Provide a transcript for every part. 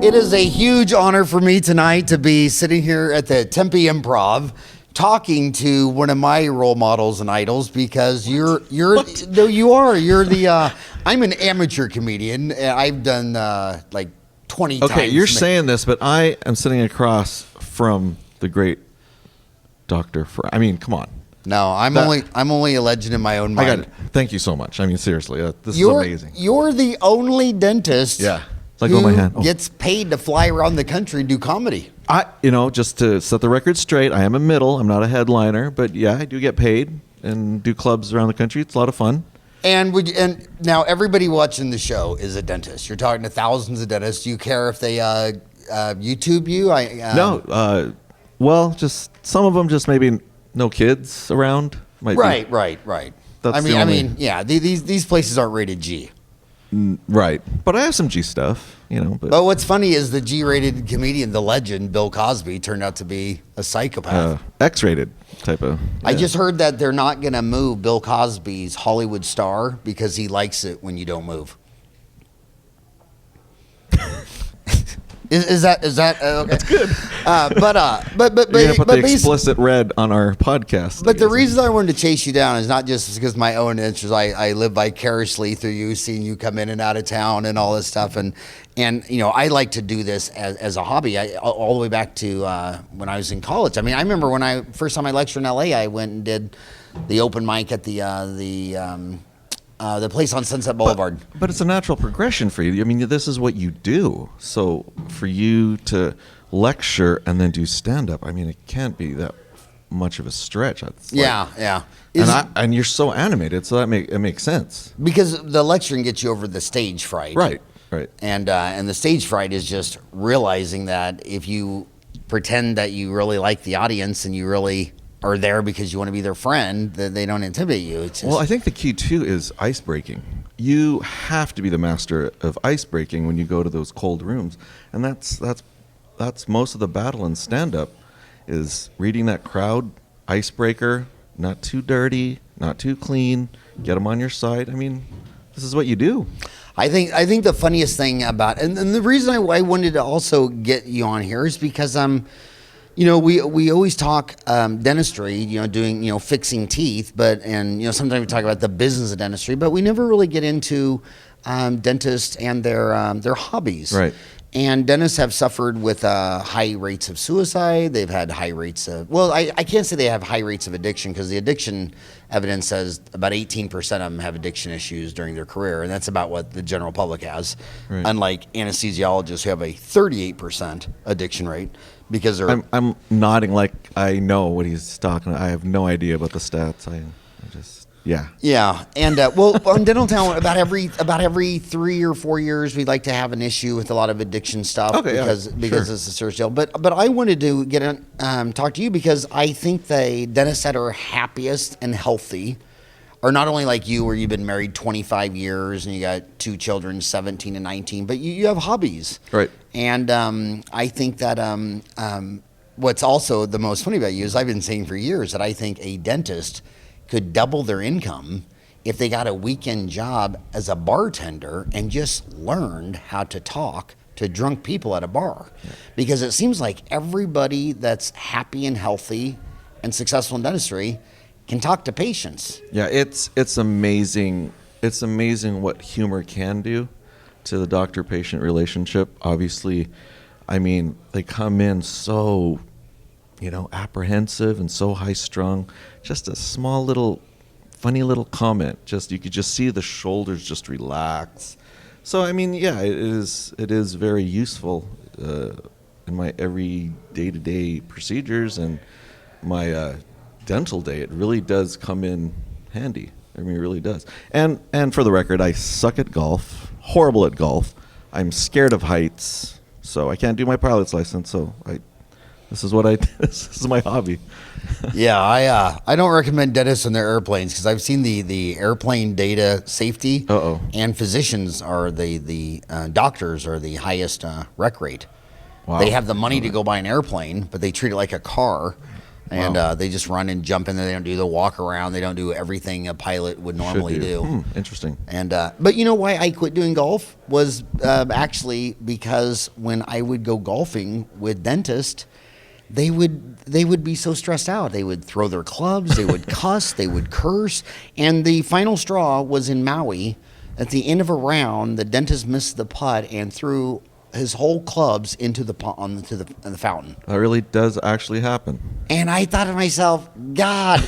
It is a huge honor for me tonight to be sitting here at the Tempe Improv talking to one of my role models and idols, because you're the I'm an amateur comedian. I've done like 20 times. Okay, you're saying this, but I am sitting across from the great Dr. Farran. I mean, come on. No, I'm only a legend in my own mind. I got it. Thank you so much. I mean, seriously, this is amazing. You're the only dentist who gets paid to fly around the country and do comedy. Just to set the record straight, I am a middle. I'm not a headliner, but yeah, I do get paid and do clubs around the country. It's a lot of fun. And now everybody watching the show is a dentist. You're talking to thousands of dentists. Do you care if they YouTube you? No. Well, just some of them, just maybe no kids around. Right. That's I mean, yeah. These places aren't rated G. Right, but I have some G stuff, But what's funny is the G-rated comedian, the legend Bill Cosby, turned out to be a psychopath. X-rated type of. Yeah. I just heard that they're not going to move Bill Cosby's Hollywood star because he likes it when you don't move. Is that okay? That's good. But you're gonna put the explicit red on our podcast. But the reason I wanted to chase you down is not just because my own interest. I live vicariously through you, seeing you come in and out of town and all this stuff, and I like to do this as a hobby. All the way back to when I was in college. I mean, I remember when first time I lectured in LA, I went and did the open mic at the place on Sunset Boulevard. But it's a natural progression for you. I mean, this is what you do. So for you to lecture and then do stand-up, I mean, it can't be that much of a stretch. Yeah. And you're so animated, so it makes sense. Because the lecturing gets you over the stage fright. Right. And the stage fright is just realizing that if you pretend that you really like the audience and you really are there because you want to be their friend, that they don't intimidate you. Well, I think the key too is ice breaking. You have to be the master of ice breaking when you go to those cold rooms, and that's most of the battle in stand-up is reading that crowd, icebreaker, not too dirty, not too clean, get them on your side. I mean, this is what you do. I think the funniest thing about, and the reason I wanted to also get you on here is because we always talk dentistry, doing, fixing teeth, and sometimes we talk about the business of dentistry, but we never really get into dentists and their hobbies. Right. And dentists have suffered with high rates of suicide. They've had high rates of, I can't say they have high rates of addiction, because the addiction evidence says about 18% of them have addiction issues during their career, and that's about what the general public has. Right. Unlike anesthesiologists who have a 38% addiction rate. Because I'm nodding like I know what he's talking about. I have no idea about the stats. I just and on Dental Talent, about every 3 or 4 years, we like to have an issue with a lot of addiction stuff. Because it's a serious deal. But I wanted to talk to you because I think the dentists that are happiest and healthy are not only like you, where you've been married 25 years and you got 2 children, 17 and 19, but you have hobbies. Right. And I think that what's also the most funny about you is I've been saying for years that I think a dentist could double their income if they got a weekend job as a bartender and just learned how to talk to drunk people at a bar. Yeah. Because it seems like everybody that's happy and healthy and successful in dentistry can talk to patients. Yeah, it's amazing. It's amazing what humor can do to the doctor-patient relationship. Obviously, I mean, they come in so, apprehensive and so high-strung. Just a small little, funny little comment. You could just see the shoulders just relax. So, I mean, yeah, it is very useful in my every day-to-day procedures and my dental day. It really does come in handy. I mean, it really does. And for the record, I suck at golf, horrible at golf. I'm scared of heights, so I can't do my pilot's license. So this is my hobby. Yeah, I don't recommend dentists on their airplanes, because I've seen the airplane data safety. And physicians are the doctors are the highest rec rate. Wow. They have the money to go buy an airplane, but they treat it like a car. And Wow. they just run and jump in there. They don't do the walk around. They don't do everything a pilot would normally do. Interesting. And but you know why I quit doing golf was actually because when I would go golfing with dentists, they would be so stressed out. They would throw their clubs, they would cuss, they would curse. And the final straw was in Maui. At the end of a round, the dentist missed the putt and threw his whole clubs into the the fountain. That really does actually happen. And I thought to myself, God,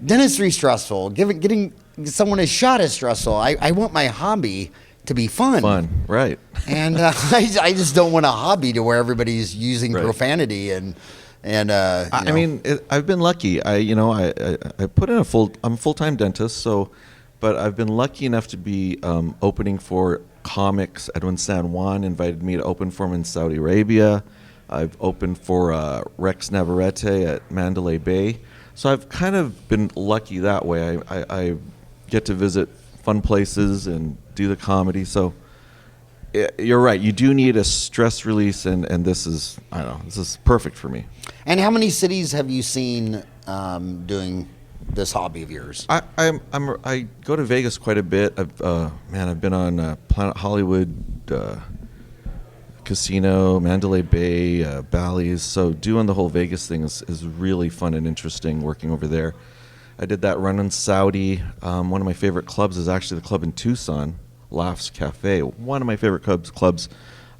dentistry's stressful. Getting someone a shot is stressful. I want my hobby to be fun. Fun, right. And I just don't want a hobby to where everybody's using Right. profanity and I mean, I've been lucky. I put in I'm a full-time dentist, but I've been lucky enough to be opening for comics. Edwin San Juan invited me to open for him in Saudi Arabia. I've opened for Rex Navarrete at Mandalay Bay. So I've kind of been lucky that way. I get to visit fun places and do the comedy. So you're right. You do need a stress release, and this is perfect for me. And how many cities have you seen doing this hobby of yours? I go to Vegas quite a bit. I've been on Planet Hollywood, Casino, Mandalay Bay, Bally's. So doing the whole Vegas thing is really fun and interesting. Working over there, I did that run in Saudi. One of my favorite clubs is actually the club in Tucson, Laughs Cafe. One of my favorite clubs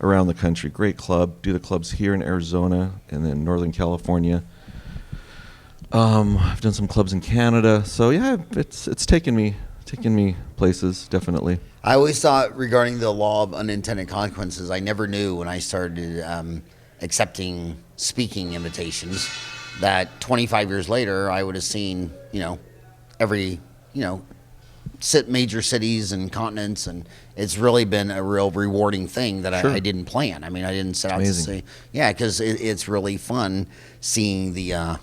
around the country. Great club. Do the clubs here in Arizona and then Northern California. I've done some clubs in Canada, so yeah, it's taken me places, definitely. I always thought regarding the law of unintended consequences, I never knew when I started accepting speaking invitations that 25 years later I would have seen every major cities and continents, and it's really been a real rewarding thing that Sure. I didn't plan. I mean, I didn't set out Amazing. to say, yeah, because it's really fun seeing the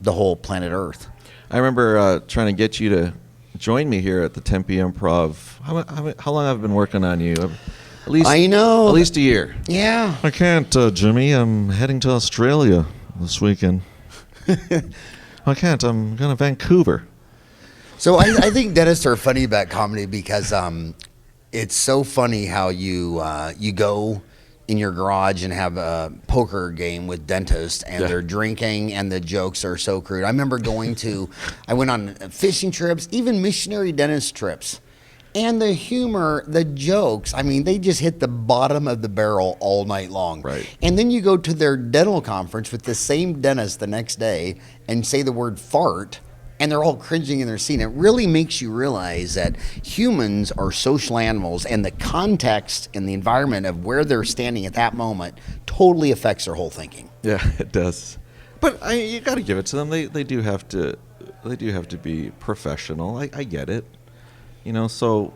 whole planet Earth. I remember trying to get you to join me here at the Tempe Improv. How long have I been working on you? At least I know. At least a year. Yeah. I can't, Jimmy. I'm heading to Australia this weekend. I can't. I'm going to Vancouver. So I think dentists are funny about comedy because it's so funny how you go in your garage and have a poker game with dentists and Yeah. they're drinking and the jokes are so crude. I remember I went on fishing trips, even missionary dentist trips. And the humor, the jokes, I mean, they just hit the bottom of the barrel all night long. Right. And then you go to their dental conference with the same dentist the next day and say the word fart, and they're all cringing in their seat. It really makes you realize that humans are social animals, and the context and the environment of where they're standing at that moment totally affects their whole thinking. Yeah, it does. But you got to give it to them. They do have to be professional. I get it. So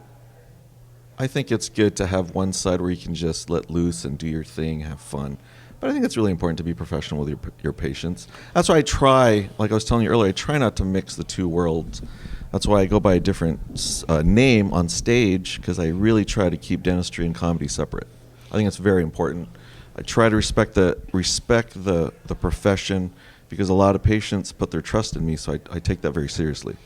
I think it's good to have one side where you can just let loose and do your thing, have fun. But I think it's really important to be professional with your patients. That's why I try, like I was telling you earlier, I try not to mix the two worlds. That's why I go by a different name on stage, because I really try to keep dentistry and comedy separate. I think it's very important. I try to respect the profession, because a lot of patients put their trust in me, so I take that very seriously.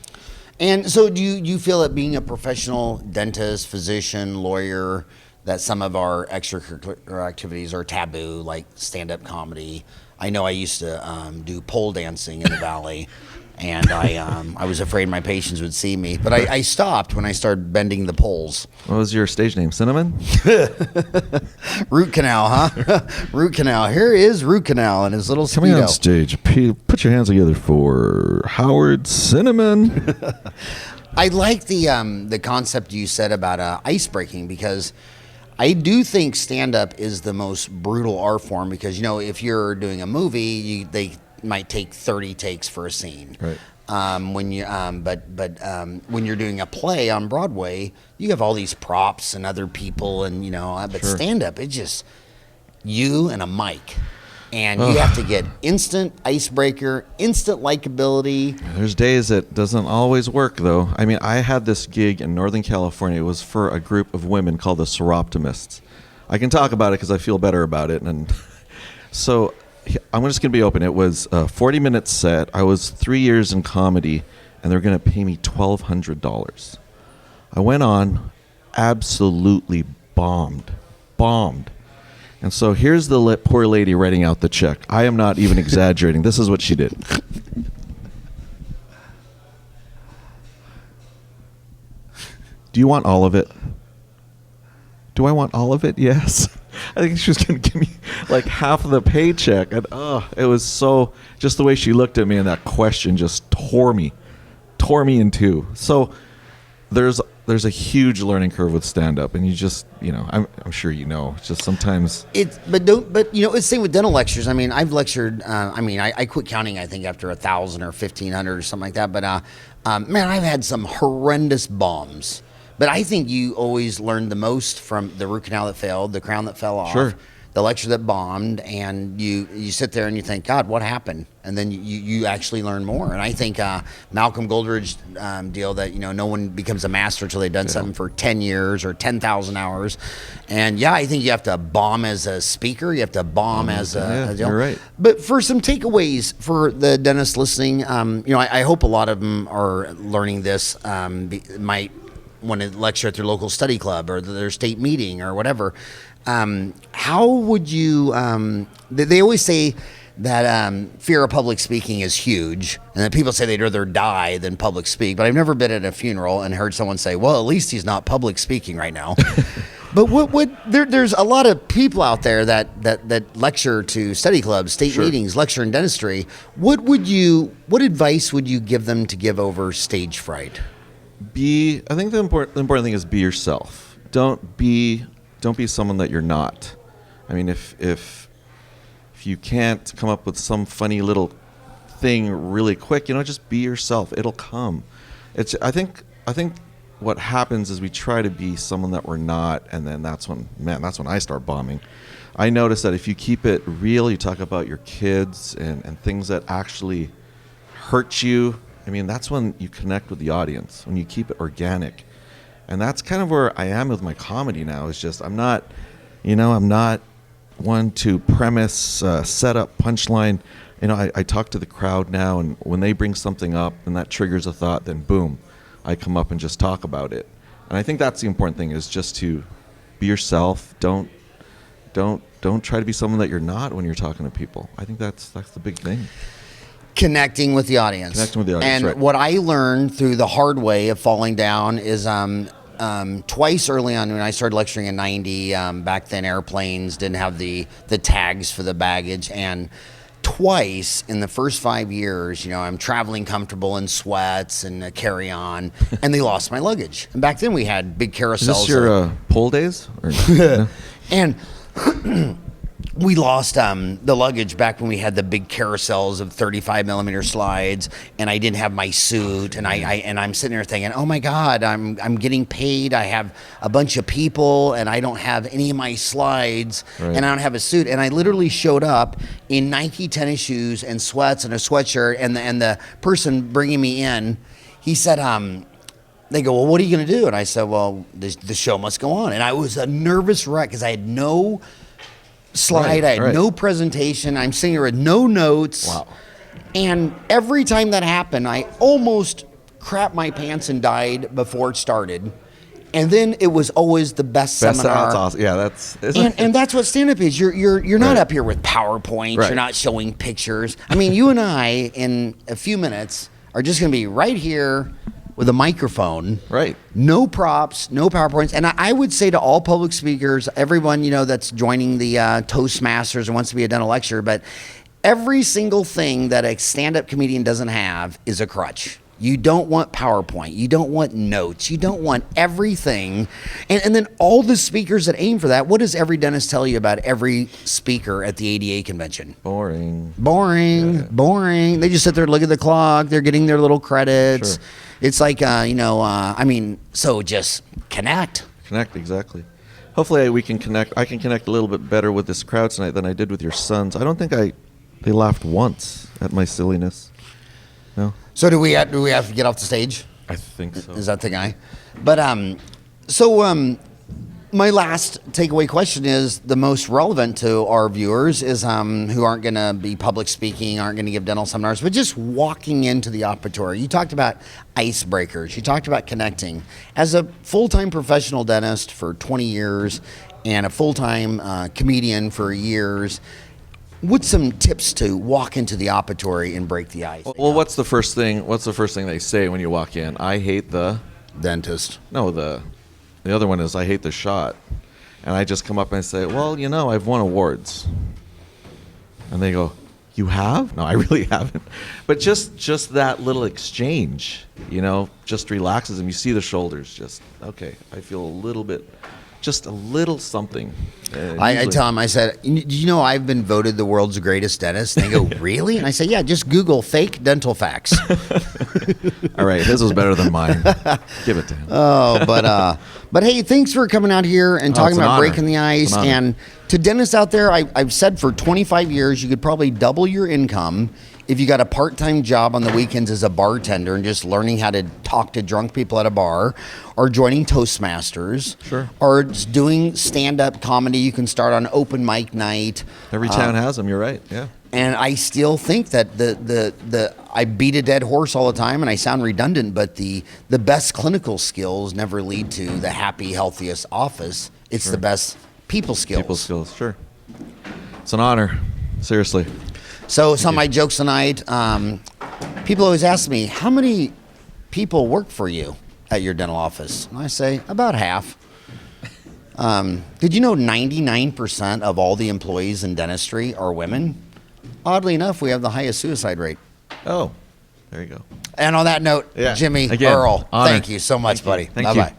And so do you feel that being a professional dentist, physician, lawyer, that some of our extracurricular activities are taboo, like stand-up comedy? I know I used to do pole dancing in the Valley, and I was afraid my patients would see me. But I stopped when I started bending the poles. What was your stage name? Cinnamon? Root Canal, huh? Root Canal. Here is Root Canal and his little Speedo. Coming on stage, put your hands together for Howard Cinnamon. I like the concept you said about ice breaking, because I do think stand-up is the most brutal art form, because if you're doing a movie, they might take 30 takes for a scene. Right. When you're doing a play on Broadway, you have all these props and other people, and but Sure. stand-up, it's just you and a mic. And you have to get instant icebreaker, instant likability. There's days it doesn't always work, though. I mean, I had this gig in Northern California. It was for a group of women called the Seroptimists. I can talk about it because I feel better about it. And so I'm just going to be open. It was a 40-minute set. I was 3 years in comedy, and they're going to pay me $1,200. I went on, absolutely bombed. And so here's the poor lady writing out the check. I am not even exaggerating. This is what she did. Do you want all of it? Do I want all of it? Yes. I think she was going to give me like half of the paycheck. And it was so, just the way she looked at me and that question just tore me in two. So there's a huge learning curve with stand-up, and you just, I'm sure it's just sometimes it's the same with dental lectures. I mean, I've lectured. I quit counting. I think after 1,000 or 1,500 or something like that. But man, I've had some horrendous bombs. But I think you always learn the most from the root canal that failed, the crown that fell off, Sure. the lecture that bombed, and you sit there and you think, God, what happened? And then you actually learn more. And I think Malcolm Goldridge deal that no one becomes a master until they've done something for 10 years or 10,000 hours. And I think you have to bomb as a speaker. You have to bomb as a you're right. But for some takeaways for the dentists listening, I hope a lot of them are learning this. Might want to lecture at their local study club or their state meeting or whatever. How would you, they always say that fear of public speaking is huge, and that people say they'd rather die than public speak, but I've never been at a funeral and heard someone say, well, at least he's not public speaking right now. But there's a lot of people out there that lecture to study clubs, state Sure. meetings, lecture in dentistry. What advice would you give them to give over stage fright? I think the important thing is be yourself. Don't be someone that you're not. I mean, if you can't come up with some funny little thing really quick, just be yourself. It'll come. I think what happens is we try to be someone that we're not, and then that's when I start bombing. I notice that if you keep it real, you talk about your kids and things that actually hurt you. I mean, that's when you connect with the audience, when you keep it organic. And that's kind of where I am with my comedy now. Is just I'm not one to premise, set up, punchline. I talk to the crowd now, and when they bring something up and that triggers a thought, then boom, I come up and just talk about it. And I think that's the important thing, is just to be yourself. Don't try to be someone that you're not when you're talking to people. I think that's the big thing. Connecting with the audience. And right. What I learned through the hard way of falling down is twice early on when I started lecturing in 90, back then airplanes didn't have the tags for the baggage, and twice in the first 5 years, I'm traveling comfortable in sweats and a carry-on, and they lost my luggage. And back then we had big carousels. Is this your pole days? No? And we lost the luggage back when we had the big carousels of 35 millimeter slides, and I didn't have my suit, and I'm sitting there thinking, oh my God, I'm getting paid. I have a bunch of people, and I don't have any of my slides, right. And I don't have a suit. And I literally showed up in Nike tennis shoes and sweats and a sweatshirt, and the person bringing me in, he said, they go, well, what are you going to do? And I said, well, the show must go on. And I was a nervous wreck because I had no slide. I had no presentation. I'm sitting here with no notes. Wow. And every time that happened, I almost crapped my pants and died before it started. And then it was always the best seminar. That's awesome. Yeah, and that's what stand-up is. You're not up here with PowerPoints. Right. You're not showing pictures. I mean, you and I, in a few minutes, are just going to be right here with a microphone. Right. No props, no PowerPoints. And I would say to all public speakers, everyone, that's joining the Toastmasters and wants to be a dental lecturer, but every single thing that a stand-up comedian doesn't have is a crutch. You don't want PowerPoint. You don't want notes. You don't want everything. And then all the speakers that aim for that, what does every dentist tell you about every speaker at the ADA convention? Boring. Yeah. Boring. They just sit there, look at the clock. They're getting their little credits. Sure. It's like, so just connect. Connect, exactly. Hopefully we can connect. I can connect a little bit better with this crowd tonight than I did with your sons. I don't think they laughed once at my silliness. No. So do we have to get off the stage? I think so. Is that the guy? But My last takeaway question is the most relevant to our viewers is who aren't going to be public speaking, aren't going to give dental seminars, but just walking into the operatory. You talked about icebreakers. You talked about connecting. As a full-time professional dentist for 20 years and a full-time comedian for years, what's some tips to walk into the operatory and break the ice? Well, what's the first thing they say when you walk in? I hate the dentist. No, the other one is I hate the shot. And I just come up and I say, well, I've won awards. And they go, you have? No, I really haven't. But just that little exchange, just relaxes them. You see the shoulders just, okay, I feel just a little something. I tell them, I said, I've been voted the world's greatest dentist? And they go, really? And I say, yeah, just Google fake dental facts. All right, his was better than mine. Give it to him. Oh, but hey, thanks for coming out here and talking about breaking the ice. And to dentists out there, I've said for 25 years, you could probably double your income if you got a part-time job on the weekends as a bartender and just learning how to talk to drunk people at a bar, or joining Toastmasters, sure, or just doing stand-up comedy. You can start on open mic night. Every town has them. You're right. Yeah. And I still think that I beat a dead horse all the time, and I sound redundant, but the best clinical skills never lead to the happy, healthiest office. It's the best people skills. People skills, sure. It's an honor, seriously. So some of my jokes tonight, people always ask me, how many people work for you at your dental office? And I say, about half. Did you know 99% of all the employees in dentistry are women? Oddly enough, we have the highest suicide rate. Oh, there you go. And on that note, Jimmy Again, Earll, honor. thank you so much, buddy. Thank Bye-bye. you.